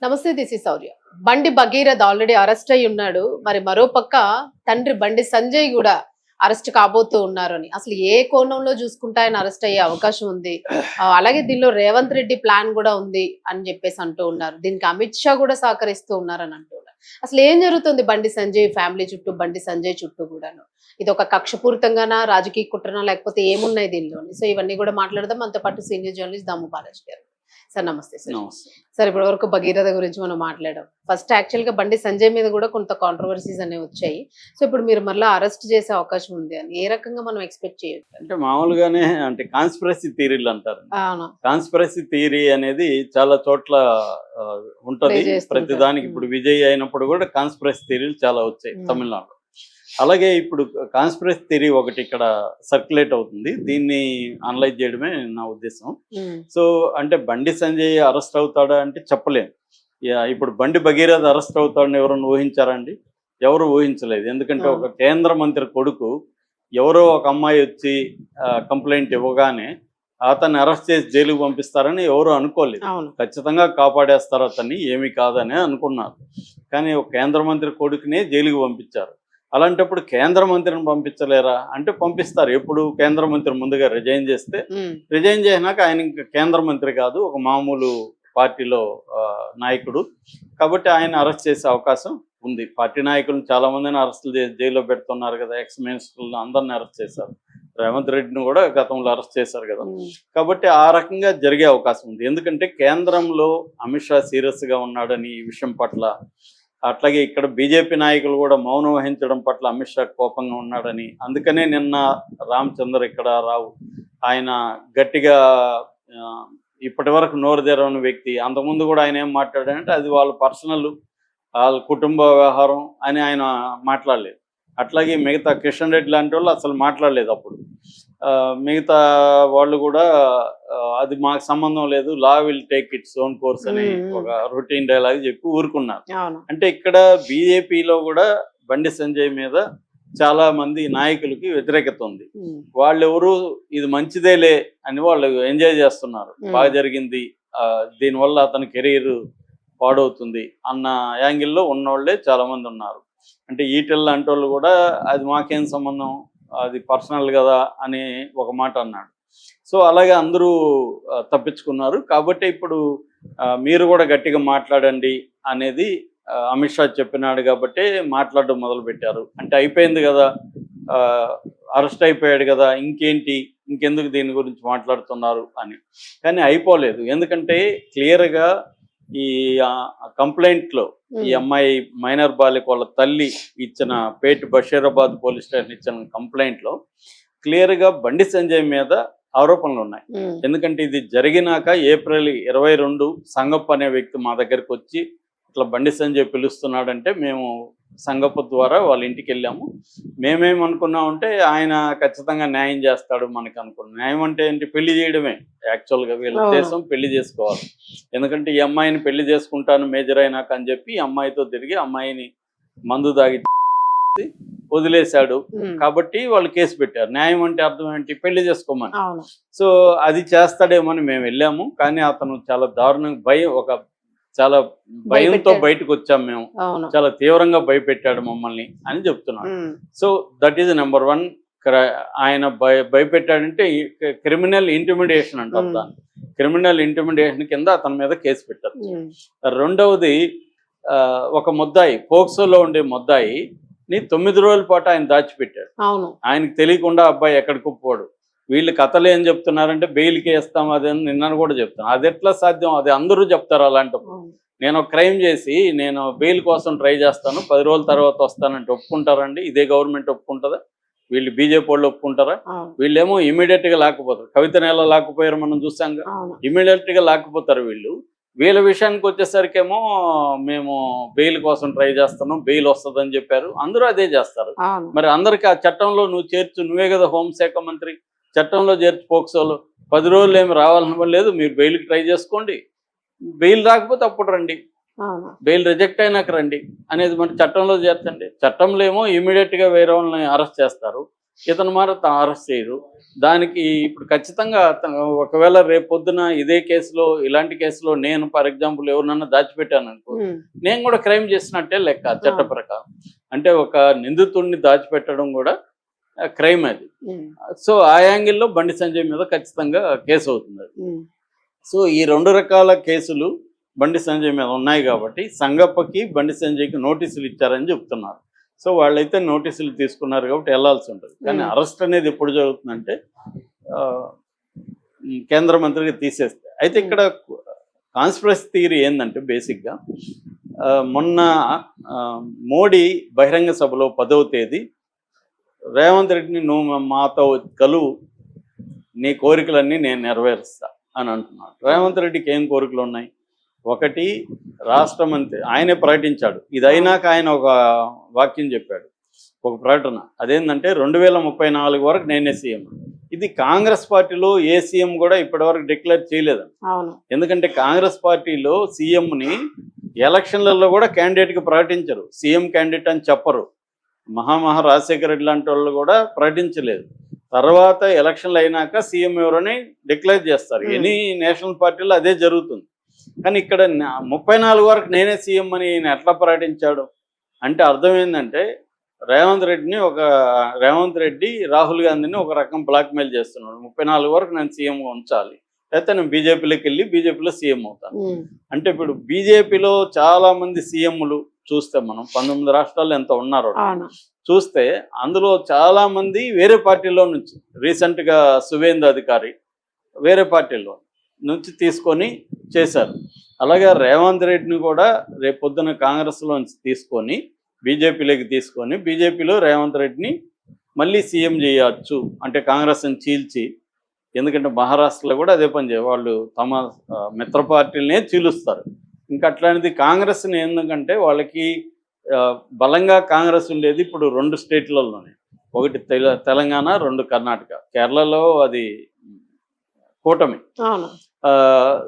నమస్తే, this is శౌర్య. బండి Bhagirath already arrest అయి ఉన్నాడు. మరి మరో పక్క తండ్రి బండి సంజయ్ కూడా అరెస్ట్ కాబోతూ ఉన్నారు అని అసలు ఏ కోణంలో చూసుకుంటే ఆయన అరెస్ట్ అయ్యే అవకాశం ఉంది. అలాగే దీనిలో రేవంత్ రెడ్డి ప్లాన్ కూడా ఉంది అని చెప్పేసి అంటూ ఉన్నారు. దీనికి అమిత్ షా కూడా సహకరిస్తూ ఉన్నారని అంటూ ఉన్నారు. అసలు ఏం జరుగుతుంది బండి సంజయ్ ఫ్యామిలీ చుట్టూ, బండి సంజయ్ చుట్టూ కూడాను? ఇది ఒక కక్షపూరితంగానా, రాజకీయ కుట్రనా, లేకపోతే ఏమున్నాయి దీనిలోని? సో ఇవన్నీ కూడా మాట్లాడదాం. మనతో పాటు సీనియర్ జర్నలిస్ట్ దాము బాలాజీ గారు. సార్ నమస్తే సార్. సార్ ఇప్పటి వరకు భగీరథ గురించి మనం మాట్లాడాం. ఫస్ట్ యాక్చువల్ గా బండి సంజయ్ మీద కూడా కొంత కాంట్రవర్సీస్ అనేవి వచ్చాయి. సో ఇప్పుడు మీరు మళ్ళీ అరెస్ట్ చేసే అవకాశం ఉంది అని ఏ రకంగా మనం ఎక్స్పెక్ట్ చేయొచ్చు? అంటే మామూలుగానే అంటే కాన్స్పిరసీ థియరీలు అంటారు. కాన్స్పిరసీ థియరీ అనేది చాలా చోట్ల ఉంటది. ప్రతి దానికి ఇప్పుడు విజయ్ అయినప్పుడు కూడా కాన్స్పిరసీ థియరీలు చాలా వచ్చాయి తమిళనాడులో. అలాగే ఇప్పుడు కాన్స్పిరసీ థియరీ ఒకటి ఇక్కడ సర్క్యులేట్ అవుతుంది. దీన్ని అనలైజ్ చేయడమే నా ఉద్దేశం. సో అంటే బండి సంజయ్ అరెస్ట్ అవుతాడా అంటే చెప్పలేము. ఇప్పుడు బండి భగీరథ్ అరెస్ట్ అవుతాడని ఎవరన్నా ఊహించారండి? ఎవరు ఊహించలేదు. ఎందుకంటే ఒక కేంద్ర మంత్రి కొడుకు ఎవరో ఒక అమ్మాయి వచ్చి కంప్లైంట్ ఇవ్వగానే అతన్ని అరెస్ట్ చేసి జైలుకు పంపిస్తారని ఎవరు అనుకోలేదు. ఖచ్చితంగా కాపాడేస్తారు అతన్ని, ఏమీ కాదని అనుకున్నారు. కానీ ఒక కేంద్ర మంత్రి కొడుకునే జైలుకు పంపించారు. అలాంటప్పుడు కేంద్ర మంత్రిని పంపించలేరా అంటే పంపిస్తారు. ఎప్పుడు కేంద్ర మంత్రి ముందుగా రిజైన్ చేస్తే, రిజైన్ చేసినాక ఆయన ఇంకా కేంద్ర మంత్రి కాదు, ఒక మామూలు పార్టీలో నాయకుడు. కాబట్టి ఆయన అరెస్ట్ చేసే అవకాశం ఉంది. పార్టీ నాయకులను చాలా మందిని అరెస్టులు చేసి జైల్లో పెడుతున్నారు కదా. ఎక్స్ మినిస్టర్లను అందరిని అరెస్ట్ చేశారు. రేవంత్ రెడ్డిని కూడా గతంలో అరెస్ట్ చేశారు కదా. కాబట్టి ఆ రకంగా జరిగే అవకాశం ఉంది. ఎందుకంటే కేంద్రంలో అమిత్ షా సీరియస్గా ఉన్నాడని ఈ విషయం పట్ల, అట్లాగే ఇక్కడ బీజేపీ నాయకులు కూడా మౌనం వహించడం పట్ల అమిత్ షా కోపంగా ఉన్నాడని, అందుకనే నిన్న రామచంద్ర ఇక్కడ రావు ఆయన గట్టిగా ఇప్పటి వరకు నోరు తెరవని వ్యక్తి. అంతకుముందు కూడా ఆయన ఏం మాట్లాడాడంటే అది వాళ్ళ పర్సనల్, వాళ్ళ కుటుంబ వ్యవహారం అని ఆయన మాట్లాడలేదు. అట్లాగే మిగతా కిషన్ రెడ్డి లాంటి వాళ్ళు అసలు మాట్లాడలేదు. అప్పుడు మిగతా వాళ్ళు కూడా అది మాకు సంబంధం లేదు, law will take its own course అని ఒక రొటీన్ డైలాగ్ చెప్పి ఊరుకున్నారు. అంటే ఇక్కడ బీజేపీలో కూడా బండి సంజయ్ మీద చాలా మంది నాయకులకి వ్యతిరేకత ఉంది. వాళ్ళెవరు ఇది మంచిదేలే అని వాళ్ళు ఎంజాయ్ చేస్తున్నారు. బాగా జరిగింది, దీనివల్ల అతని కెరీర్ పాడవుతుంది అన్న యాంగిల్లో ఉన్నోళ్లే చాలా మంది ఉన్నారు. అంటే ఈటెల్ లాంటి వాళ్ళు కూడా అది మాకేం సంబంధం, అది పర్సనల్ కదా అని ఒక మాట అన్నాడు. సో అలాగే అందరూ తప్పించుకున్నారు. కాబట్టి ఇప్పుడు మీరు కూడా గట్టిగా మాట్లాడండి అనేది అమిత్ షా చెప్పినాడు. కాబట్టి మాట్లాడడం మొదలుపెట్టారు. అంటే అయిపోయింది కదా, అరెస్ట్ అయిపోయాడు కదా, ఇంకేంటి, ఇంకెందుకు దీని గురించి మాట్లాడుతున్నారు అని. కానీ అయిపోలేదు. ఎందుకంటే క్లియర్గా ఈ కంప్లైంట్లో ఈ అమ్మాయి మైనర్ బాలిక వాళ్ళ తల్లి ఇచ్చిన పేట్ బషీరాబాద్ పోలీస్ స్టేషన్ ఇచ్చిన కంప్లైంట్లో క్లియర్గా బండి సంజయ్ మీద ఆరోపణలు ఉన్నాయి. ఎందుకంటే ఇది జరిగినాక ఏప్రిల్ 22 సంగప్ప అనే వ్యక్తి మా దగ్గరికి వచ్చి ఇట్లా బండి సంజయ్ పిలుస్తున్నాడంటే మేము సంగప్ప ద్వారా వాళ్ళ ఇంటికి వెళ్ళాము. మేమేమనుకున్నామంటే ఆయన ఖచ్చితంగా న్యాయం చేస్తాడు మనకి అనుకున్నాం. న్యాయం అంటే ఏంటి, పెళ్లి చేయడమే యాక్చువల్గా వీళ్ళ ఉద్దేశం, పెళ్లి చేసుకోవాలి. ఎందుకంటే ఈ అమ్మాయిని పెళ్లి చేసుకుంటాను మేజర్ అయినాక అని చెప్పి ఈ అమ్మాయితో తిరిగి అమ్మాయిని మందు తాగి వదిలేశాడు. కాబట్టి వాళ్ళు కేసు పెట్టారు. న్యాయం అంటే అర్థం ఏంటి, పెళ్లి చేసుకోమని. సో అది చేస్తాడేమని మేము వెళ్ళాము. కానీ అతను చాలా దారుణంగా చాలా భయంతో బయటకు వచ్చాం మేము, చాలా తీవ్రంగా భయపెట్టాడు మమ్మల్ని అని చెప్తున్నాడు. So that is number 1. ఆయన భయపెట్టాడంటే క్రిమినల్ ఇంటిమిడేషన్ అంటారు దాన్ని. క్రిమినల్ ఇంటిమిడేషన్ కింద అతని మీద కేసు పెట్టారు. రెండవది, ఒక ముద్దాయి, పోక్సోలో ఉండే ముద్దాయి ని 9 రోజుల పాటు ఆయన దాచిపెట్టాడు. ఆయనకు తెలియకుండా అబ్బాయి ఎక్కడికి పోడు. వీళ్ళు కథలు ఏం చెప్తున్నారంటే బెయిల్కి వేస్తాం అది అని నిన్న కూడా చెప్తాను. అది ఎట్లా సాధ్యం? అది అందరూ చెప్తారు. అలాంటప్పుడు నేను ఒక క్రైమ్ చేసి నేను బెయిల్ కోసం ట్రై చేస్తాను, 10 రోజుల తర్వాత వస్తానంటే ఒప్పుకుంటారండి? ఇదే గవర్నమెంట్ ఒప్పుకుంటుందా? వీళ్ళు బీజేపీ వాళ్ళు ఒప్పుకుంటారా? వీళ్ళేమో ఇమీడియట్గా లాక్కుపోతారు. కవితను ఎలా లాక్కుపోయారు మనం చూసాం. ఇమీడియట్గా లాక్కుపోతారు వీళ్ళు. వీళ్ళ విషయానికి వచ్చేసరికేమో మేము బెయిల్ కోసం ట్రై చేస్తున్నాం, బెయిల్ వస్తుందని చెప్పారు. అందరూ అదే చేస్తారు. మరి అందరికి ఆ చట్టంలో నువ్వు చేర్చు, నువ్వే కదా హోంశాఖ మంత్రి, చట్టంలో చేర్చు. పోక్సోలో 10 రోజులు ఏమి రావాలని లేదు, మీరు బెయిల్కి ట్రై చేసుకోండి, బెయిల్ రాకపోతే అప్పుడు రండి, బెయిల్ రిజెక్ట్ అయినాక రండి అనేది మన చట్టంలో చేర్చండి. చట్టంలో ఏమో ఇమీడియట్గా వేరే వాళ్ళని అరెస్ట్ చేస్తారు. ఇతను మాత్రం అరెస్ట్ చేయరు. దానికి ఇప్పుడు ఖచ్చితంగా ఒకవేళ రేపు పొద్దున ఇదే కేసులో ఇలాంటి కేసులో నేను ఫర్ ఎగ్జాంపుల్ ఎవరినన్నా దాచిపెట్టాను అనుకో, నేను కూడా క్రైమ్ చేసినట్టే లెక్క చట్ట ప్రకారం. అంటే ఒక నిందితుడిని దాచిపెట్టడం కూడా క్రైమ్ అది. సో ఆ యాంగిల్లో బండి సంజయ్ మీద ఖచ్చితంగా కేసు అవుతుంది. సో ఈ 2 రకాల కేసులు బండి సంజయ్ మీద ఉన్నాయి కాబట్టి సంగప్పకి బండి సంజయ్కి నోటీసులు ఇచ్చారని చెప్తున్నారు. సో వాళ్ళైతే నోటీసులు తీసుకున్నారు కాబట్టి వెళ్లాల్సి ఉంటుంది. కానీ అరెస్ట్ అనేది ఎప్పుడు జరుగుతుందంటే కేంద్ర మంత్రికి తీసేస్తే. అయితే ఇక్కడ కాన్స్పిరసీ థియరీ ఏంటంటే బేసిక్గా మొన్న మోడీ బహిరంగ సభలో 10వ తేదీ రేవంత్ రెడ్డిని నువ్వు మాతో కలువు, నీ కోరికలన్నీ నేను నెరవేరుస్తా అని అంటున్నాడు. రేవంత్ రెడ్డికి ఏం కోరికలు ఉన్నాయి? ఒకటి, రాష్ట్ర మంత్రి ఆయనే ప్రకటించాడు. ఇది అయినాక ఆయన ఒక వాక్యం చెప్పాడు, ఒక ప్రకటన. అదేంటంటే 2034 వరకు నేనే సీఎం. ఇది కాంగ్రెస్ పార్టీలో ఏ సీఎం కూడా ఇప్పటివరకు డిక్లేర్ చేయలేదు. ఎందుకంటే కాంగ్రెస్ పార్టీలో సీఎంని ఎలక్షన్లలో కూడా క్యాండిడేట్కి ప్రకటించరు, సీఎం క్యాండిడేట్ అని చెప్పరు. రాజశేఖర రెడ్డి లాంటి వాళ్ళు కూడా ప్రకటించలేదు. తర్వాత ఎలక్షన్లు అయినాక సీఎం ఎవరని డిక్లేర్ చేస్తారు. ఎనీ నేషనల్ పార్టీలో అదే జరుగుతుంది. కానీ ఇక్కడ 34 వరకు నేనే సీఎం అని ఈయన ఎట్లా ప్రకటించాడు అంటే అర్థం ఏంటంటే రేవంత్ రెడ్డి రాహుల్ గాంధీని ఒక రకం బ్లాక్మెయిల్ చేస్తున్నాడు. 34 వరకు నేను సీఎంగా ఉంచాలి, లేకపోతే నేను బీజేపీలోకి వెళ్ళి బీజేపీలో సీఎం అవుతాను. అంటే ఇప్పుడు బీజేపీలో చాలా మంది సీఎంలు చూస్తే మనం 19 రాష్ట్రాల్లో ఎంత ఉన్నారో చూస్తే అందులో చాలా మంది వేరే పార్టీలో నుంచి, రీసెంట్గా సువేందు అధికారి వేరే పార్టీలో నుంచి తీసుకొని చేశారు. అలాగే రేవంత్ రెడ్డిని కూడా రేపు పొద్దున కాంగ్రెస్లో నుంచి తీసుకొని బీజేపీలోకి తీసుకొని బీజేపీలో రేవంత్ రెడ్డిని మళ్ళీ సీఎం చేయవచ్చు. అంటే కాంగ్రెస్ని చీల్చి, ఎందుకంటే మహారాష్ట్రలో కూడా అదే పని చేయాలి, వాళ్ళు తమ మిత్ర పార్టీలనే చీలుస్తారు. ఇంకా అట్లాంటిది కాంగ్రెస్ని ఎందుకంటే వాళ్ళకి బలంగా కాంగ్రెస్ ఉండేది ఇప్పుడు 2 స్టేట్లలోనే, ఒకటి తెలంగాణ, 2 కర్ణాటక, కేరళలో అది కూటమి.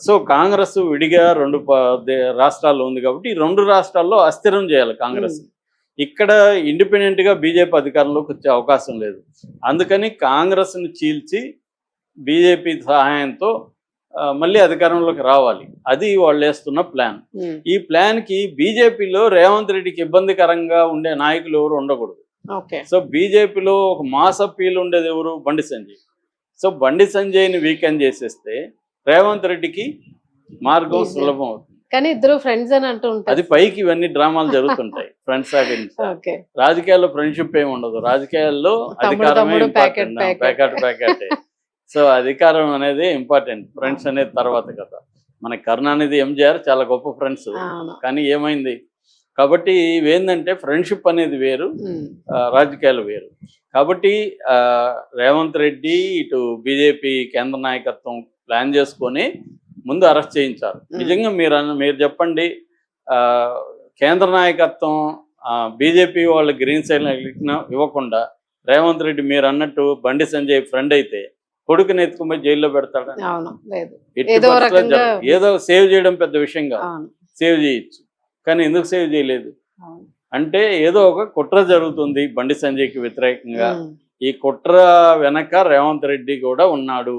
సో కాంగ్రెస్ విడిగా 2 రాష్ట్రాల్లో ఉంది కాబట్టి ఈ 2 రాష్ట్రాల్లో అస్థిరం చేయాలి కాంగ్రెస్. ఇక్కడ ఇండిపెండెంట్గా బీజేపీ అధికారంలోకి వచ్చే అవకాశం లేదు. అందుకని కాంగ్రెస్ని చీల్చి బీజేపీ సహాయంతో మళ్ళీ అధికారంలోకి రావాలి. అది వాళ్ళు వేస్తున్న ప్లాన్. ఈ ప్లాన్కి బీజేపీలో రేవంత్ రెడ్డికి ఇబ్బందికరంగా ఉండే నాయకులు ఎవరు ఉండకూడదు. సో బీజేపీలో ఒక మాస్ అప్పీల్ ఉండేది ఎవరు? బండి సంజయ్. సో బండి సంజయ్ని వీకెండ్ చేసేస్తే రేవంత్ రెడ్డికి మార్గం సులభం అవుతుంది. కానీ ఇద్దరు ఫ్రెండ్స్ అని అంటూ ఉంటారు. అది పైకి ఇవన్నీ డ్రామాలు జరుగుతుంటాయి. ఫ్రెండ్స్ రాజకీయాల్లో ఫ్రెండ్షిప్ ఏమి ఉండదు. రాజకీయాల్లో అధికారమే ప్యాకెట్. సో అధికారం అనేది ఇంపార్టెంట్, ఫ్రెండ్స్ అనేది తర్వాత కదా. మన కరుణానిధి, ఎంజీఆర్ చాలా గొప్ప ఫ్రెండ్స్, కానీ ఏమైంది కాబట్టి ఇవేంటంటే ఫ్రెండ్షిప్ అనేది వేరు, రాజకీయాలు వేరు. కాబట్టి రేవంత్ రెడ్డి ఇటు బీజేపీ కేంద్ర నాయకత్వం ప్లాన్ చేసుకొని ముందు అరెస్ట్ చేయించారు. నిజంగా మీరు చెప్పండి, కేంద్ర నాయకత్వం బీజేపీ వాళ్ళు గ్రీన్ సైడ్ ఇవ్వకుండా రేవంత్ రెడ్డి మీరు అన్నట్టు బండి సంజయ్ ఫ్రెండ్ అయితే కొడుకుని ఎత్తుకుపోయి జైల్లో పెడతాడా? ఏదో సేవ్ చేయడం పెద్ద విషయం కాదు, సేవ్ చేయొచ్చు. కానీ ఎందుకు సేవ్ చేయలేదు అంటే ఏదో ఒక కుట్ర జరుగుతుంది బండి సంజయ్కి వ్యతిరేకంగా. ఈ కుట్ర వెనక రేవంత్ రెడ్డి కూడా ఉన్నాడు.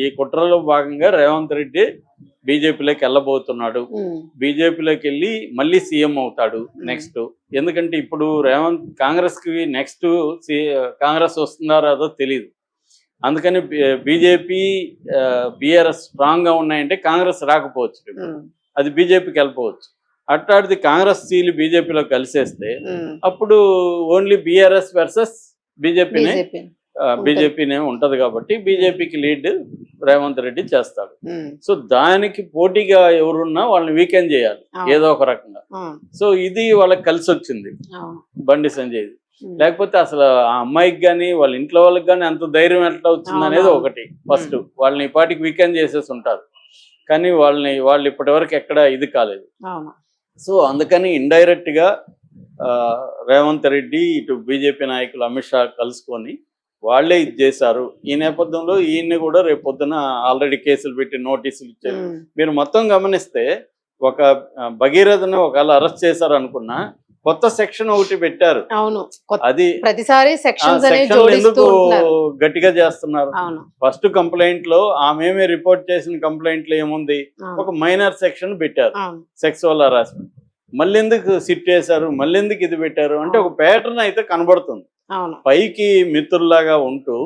ఈ కుట్రలో భాగంగా రేవంత్ రెడ్డి బీజేపీలోకి వెళ్ళబోతున్నాడు. బీజేపీలోకి వెళ్ళి మళ్ళీ సీఎం అవుతాడు నెక్స్ట్. ఎందుకంటే ఇప్పుడు కాంగ్రెస్ కి నెక్స్ట్ కాంగ్రెస్ వస్తుందో రాదో తెలియదు. అందుకని బీజేపీ బీఆర్ఎస్ స్ట్రాంగ్ గా ఉన్నాయంటే కాంగ్రెస్ రాకపోవచ్చు, అది బీజేపీకి వెళ్ళిపోవచ్చు. అట్లాంటిది కాంగ్రెస్ సీలు బీజేపీలో కలిసేస్తే అప్పుడు ఓన్లీ బీఆర్ఎస్ వర్సెస్ బీజేపీనే ఉంటది. కాబట్టి బీజేపీకి లీడ్ రేవంత్ రెడ్డి చేస్తాడు. సో దానికి పోటీగా ఎవరున్నా వాళ్ళని వీకెండ్ చేయాలి ఏదో ఒక రకంగా. సో ఇది వాళ్ళకి కలిసి వచ్చింది బండి సంజయ్. లేకపోతే అసలు ఆ అమ్మాయికి కానీ వాళ్ళ ఇంట్లో వాళ్ళకి కానీ అంత ధైర్యం ఎట్లా వచ్చింది అనేది ఒకటి. ఫస్ట్ వాళ్ళని పాటికి వీకెండ్ చేసేసి ఉంటారు, కానీ వాళ్ళు ఇప్పటి వరకు ఎక్కడ ఇది కాలేదు. సో అందుకని ఇండైరెక్ట్ గా రేవంత్ రెడ్డి ఇటు బీజేపీ నాయకులు అమిత్ షా కలుసుకొని వాళ్లే ఇది చేశారు. ఈ నేపథ్యంలో ఈయన్ని కూడా రేపు పొద్దున ఆల్రెడీ కేసులు పెట్టి నోటీసులు ఇచ్చారు. మీరు మొత్తం గమనిస్తే ఒక భగీరథను ఒకవేళ అరెస్ట్ చేశారు అనుకున్నా కొత్త సెక్షన్ ఒకటి పెట్టారు. అవును, అది ప్రతిసారి సెక్షన్స్ అనేవి సెక్షన్లు జోడిస్తూ ఎందుకు ఉంటున్నారు. గట్టిగా చేస్తున్నారు? అవును, ఫస్ట్ కంప్లైంట్ లో ఆమె రిపోర్ట్ చేసిన కంప్లైంట్ లో ఏముంది, ఒక మైనర్ సెక్షన్ పెట్టారు, అవును, సెక్సువల్ హరాస్మెంట్. మళ్ళీ ఎందుకు సిట్ చేశారు, మళ్ళీ ఎందుకు ఇది పెట్టారు అంటే ఒక ప్యాటర్న్ అయితే కనబడుతుంది. అవును, పైకి మిత్రుల్లాగా ఉంటూ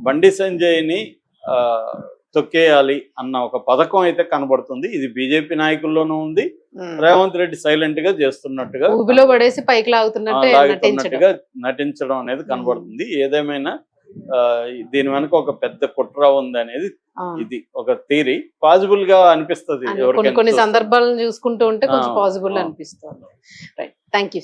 బండి సంజయ్ని తొక్కేయాలి అన్న ఒక పథకం అయితే కనబడుతుంది. ఇది బీజేపీ నాయకుల్లోనూ ఉంది, రేవంత్ రెడ్డి సైలెంట్ గా చేస్తున్నట్టుగా, ఊబిలో పడేసి పైకి లాగుతున్నట్టుగా నటించడం అనేది కనబడుతుంది. ఏదేమైనా దీని వెనక ఒక పెద్ద కుట్ర ఉంది అనేది ఇది ఒక థియరీ. పాసిబుల్ గా అనిపిస్తుంది కొన్ని సందర్భాలను చూసుకుంటూ ఉంటే కొంచెం పాసిబుల్ అనిపిస్తుంది. Right, thank you.